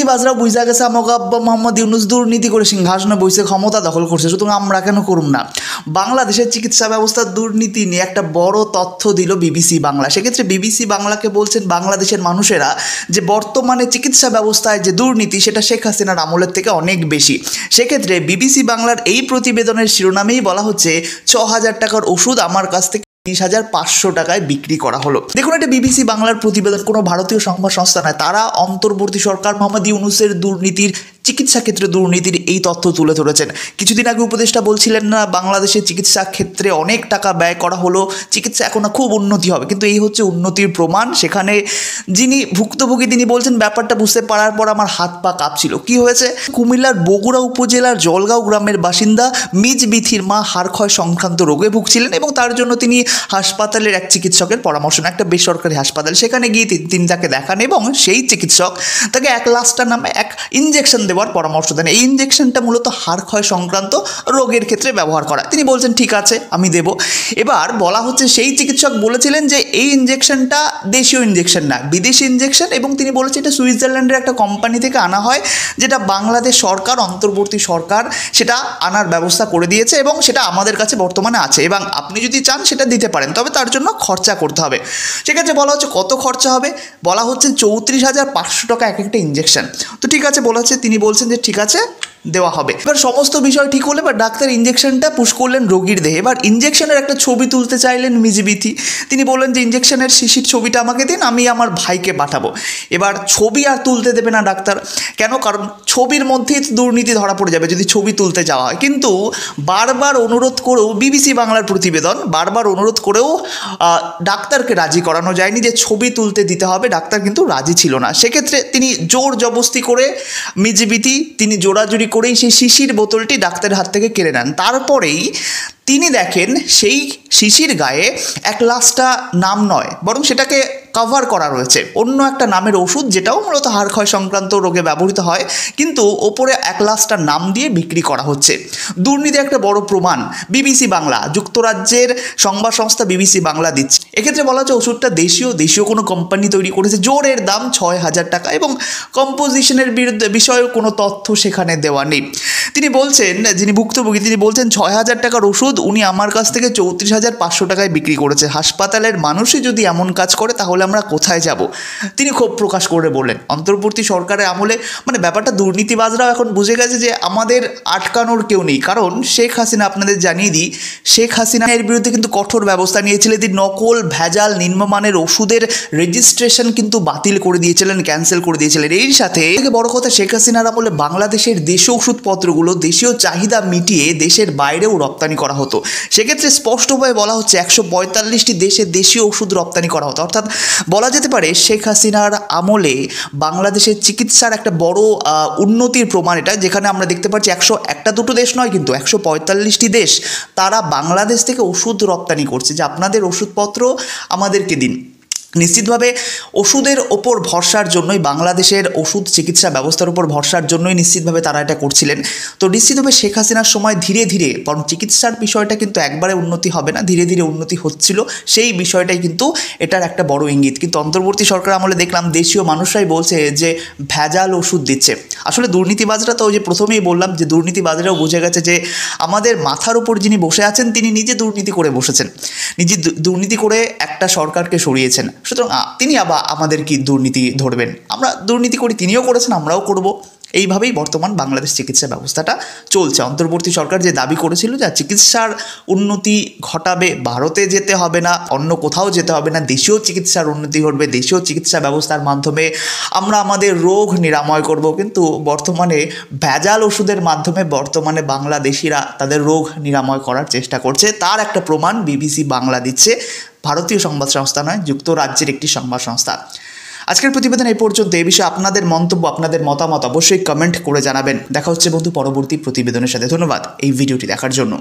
দুর্নীতিবাজরা বুঝা গেছে আমাকে আব্বা মোহাম্মদ ইউনূস দুর্নীতি করে সিংহাসনে বসে ক্ষমতা দখল করছে, সুতরাং আমরা কেন করুম না। বাংলাদেশের চিকিৎসা ব্যবস্থার দুর্নীতি নিয়ে একটা বড় তথ্য দিল বিবিসি বাংলা। সেক্ষেত্রে বিবিসি বাংলাকে বলছেন বাংলাদেশের মানুষেরা যে বর্তমানে চিকিৎসা ব্যবস্থায় যে দুর্নীতি সেটা শেখ হাসিনার আমলের থেকে অনেক বেশি। সেক্ষেত্রে বিবিসি বাংলার এই প্রতিবেদনের শিরোনামেই বলা হচ্ছে ৬,০০০ টাকার ওষুধ আমার কাছ থেকে ৩০,৫০০ টাকায় বিক্রি করা হলো। দেখুন, এটা বিবিসি বাংলার প্রতিবেদন, কোনো ভারতীয় সংবাদ সংস্থা নয়। তারা অন্তর্বর্তী সরকার মোহাম্মদ ইউনূসের দুর্নীতির, চিকিৎসা ক্ষেত্রে দুর্নীতির এই তথ্য তুলে ধরেছেন। কিছুদিন আগে উপদেষ্টা বলছিলেন না বাংলাদেশের চিকিৎসা ক্ষেত্রে অনেক টাকা ব্যয় করা হলো, চিকিৎসা এখন খুব উন্নতি হবে, কিন্তু এই হচ্ছে উন্নতির প্রমাণ। সেখানে যিনি ভুক্তভোগী তিনি বলছেন ব্যাপারটা বুঝতে পারার পর আমার হাত পা কাঁপছিল। কি হয়েছে? কুমিল্লার বগুড়া উপজেলার জলগাঁও গ্রামের বাসিন্দা মিজবিথির মা হাড়ক্ষয় সংক্রান্ত রোগে ভুগছিলেন এবং তার জন্য তিনি হাসপাতালের এক চিকিৎসকের পরামর্শ নেন, একটা বেসরকারি হাসপাতাল। সেখানে গিয়ে তিনি তাকে দেখান এবং সেই চিকিৎসক তাকে 1 লাস্টা নামে এক ইনজেকশন দেওয়ার পরামর্শ দেন। এই ইনজেকশনটা মূলত হাড়ক্ষয় সংক্রান্ত রোগের ক্ষেত্রে ব্যবহার করা। তিনি বলছেন ঠিক আছে আমি দেব। এবার বলা হচ্ছে সেই চিকিৎসক বলেছিলেন যে এই ইনজেকশনটা দেশীয় ইনজেকশন না, বিদেশি ইনজেকশন, এবং তিনি বলেছেন এটা সুইজারল্যান্ডের একটা কোম্পানি থেকে আনা হয়, যেটা বাংলাদেশ সরকার, অন্তর্বর্তী সরকার সেটা আনার ব্যবস্থা করে দিয়েছে এবং সেটা আমাদের কাছে বর্তমানে আছে এবং আপনি যদি চান সেটা দিতে পারেন, তবে তার জন্য খরচা করতে হবে। সেক্ষেত্রে বলা হচ্ছে কত খরচা হবে, বলা হচ্ছে ৩৪,৫০০ টাকা এক একটা ইনজেকশন। তো ঠিক আছে বলা হচ্ছে, তিনি বলছেন যে ঠিক আছে দেওয়া হবে। এবার সমস্ত বিষয় ঠিক হলে এবার ডাক্তার ইনজেকশনটা পুশ করলেন রোগীর দেহে। এবার ইনজেকশনের একটা ছবি তুলতে চাইলেন মিজবিথি। তিনি বললেন যে ইনজেকশনের শিশির ছবিটা আমাকে দিন, আমি আমার ভাইকে পাঠাবো। এবার ছবি আর তুলতে দেবে না ডাক্তার, কেন? কারণ ছবির মধ্যেই দুর্নীতি ধরা পড়ে যাবে যদি ছবি তুলতে যাওয়া হয়। কিন্তু বারবার অনুরোধ করেও, বিবিসি বাংলার প্রতিবেদন, বারবার অনুরোধ করেও ডাক্তারকে রাজি করানো যায়নি যে ছবি তুলতে দিতে হবে। ডাক্তার কিন্তু রাজি ছিল না। সেক্ষেত্রে তিনি জোর জবস্তি করে মিজবিথি তিনি জোরাজুরি করেই সেই শিশির বোতলটি ডাক্তারের হাত থেকে কেড়ে নেন। তারপরেই তিনি দেখেন সেই শিশির গায়ে 1 লাস্টা নাম নয়, বরং সেটাকে কভার করা রয়েছে অন্য একটা নামের ওষুধ, যেটাও মূলত হাড়ক্ষয় সংক্রান্ত রোগে ব্যবহৃত হয়, কিন্তু ওপরে 1 লাস্টা নাম দিয়ে বিক্রি করা হচ্ছে। দুর্নীতি একটা বড় প্রমাণ বিবিসি বাংলা, যুক্তরাজ্যের সংবাদ সংস্থা বিবিসি বাংলা দিচ্ছে। এক্ষেত্রে বলা হচ্ছে ওষুধটা দেশীয় কোনো কোম্পানি তৈরি করেছে, জোরের দাম ৬,০০০ টাকা এবং কম্পোজিশনের বিষয়েও কোনো তথ্য সেখানে দেওয়া নেই। তিনি বলছেন, যিনি ভুক্তভোগী তিনি বলছেন ৬,০০০ টাকার ওষুধ উনি আমার কাছ থেকে ৩৪,৫০০ টাকায় বিক্রি করেছে। হাসপাতালের মানুষই যদি এমন কাজ করে তাহলে আমরা কোথায় যাব? তিনি ক্ষোভ প্রকাশ করে বললেন অন্তর্বর্তী সরকারের আমলে ব্যাপারটা দুর্নীতিবাজরাও এখন বুঝে গেছে যে আমাদের আটকানোর কেউ নেই। কারণ শেখ হাসিনা, আপনাদের জানিয়ে দিই, শেখ হাসিনা এর বিরুদ্ধে কিন্তু কঠোর ব্যবস্থা নিয়েছিলেন। তিনি নকল, ভেজাল, নিম্নমানের ওষুধের রেজিস্ট্রেশন কিন্তু বাতিল করে দিয়েছিলেন, ক্যান্সেল করে দিয়েছিলেন। এর সাথে বড় কথা, শেখ হাসিনার আমলে বাংলাদেশের দেশীয় ওষুধপত্রগুলো দেশীয় চাহিদা মিটিয়ে দেশের বাইরেও রপ্তানি করা হতো। সেক্ষেত্রে স্পষ্টভাবে বলা হচ্ছে ১৪৫টি দেশে দেশীয় ওষুধ রপ্তানি করা হতো। অর্থাৎ বলা যেতে পারে শেখ হাসিনার আমলে বাংলাদেশের চিকিৎসার একটা বড় উন্নতির প্রমাণ এটা, যেখানে আমরা দেখতে পাচ্ছি ১০১টা-২টো দেশ নয়, কিন্তু ১৪৫টি দেশ তারা বাংলাদেশ থেকে ওষুধ রপ্তানি করছে, যে আপনাদের ওষুধপত্র আমাদেরকে দিন। নিশ্চিতভাবে ওষুধের ওপর ভরসার জন্যই, বাংলাদেশের ওষুধ চিকিৎসা ব্যবস্থার উপর ভরসার জন্যই নিশ্চিতভাবে তারা এটা করছিলেন। তো নিশ্চিতভাবে শেখ হাসিনার সময় ধীরে ধীরে, বরং চিকিৎসার বিষয়টা কিন্তু একবারে উন্নতি হবে না, ধীরে ধীরে উন্নতি হচ্ছিল, সেই বিষয়টাই কিন্তু এটার একটা বড় ইঙ্গিত। কিন্তু অন্তর্বর্তী সরকার আমলে দেখলাম দেশীয় মানুষরাই বলছে যে ভেজাল ওষুধ দিচ্ছে। আসলে দুর্নীতিবাজরা তো ওই যে প্রথমেই বললাম যে দুর্নীতিবাজরাও বুঝে গেছে যে আমাদের মাথার উপর যিনি বসে আছেন তিনি নিজে দুর্নীতি করে বসেছেন, নিজে দুর্নীতি করে একটা সরকারকে সরিয়েছেন। সুতরাং তিনি আবার আমাদের কি দুর্নীতি ধরবেন? আমরা দুর্নীতি করি, তিনিও করেছেন, আমরাও করব। এইভাবেই বর্তমান বাংলাদেশ চিকিৎসা ব্যবস্থাটা চলছে। অন্তর্বর্তী সরকার যে দাবি করেছিল যে চিকিৎসার উন্নতি ঘটাবে, ভারতে যেতে হবে না, অন্য কোথাও যেতে হবে না, দেশীয় চিকিৎসার উন্নতি ঘটবে, দেশীয় চিকিৎসা ব্যবস্থার মাধ্যমে আমরা আমাদের রোগ নিরাময় করব, কিন্তু বর্তমানে ভেজাল ওষুধের মাধ্যমে বর্তমানে বাংলাদেশিরা তাদের রোগ নিরাময় করার চেষ্টা করছে। তার একটা প্রমাণ বিবিসি বাংলা দিচ্ছে, ভারতীয় সংবাদ সংস্থা নয়, যুক্তরাজ্যের একটি সংবাদ সংস্থা। আজকের প্রতিবেদন এই পর্যন্ত। এই বিষয়ে আপনাদের মন্তব্য, আপনাদের মতামত অবশ্যই কমেন্ট করে জানাবেন। দেখা হচ্ছে বন্ধু পরবর্তী প্রতিবেদনের সাথে। ধন্যবাদ এই ভিডিওটি দেখার জন্য।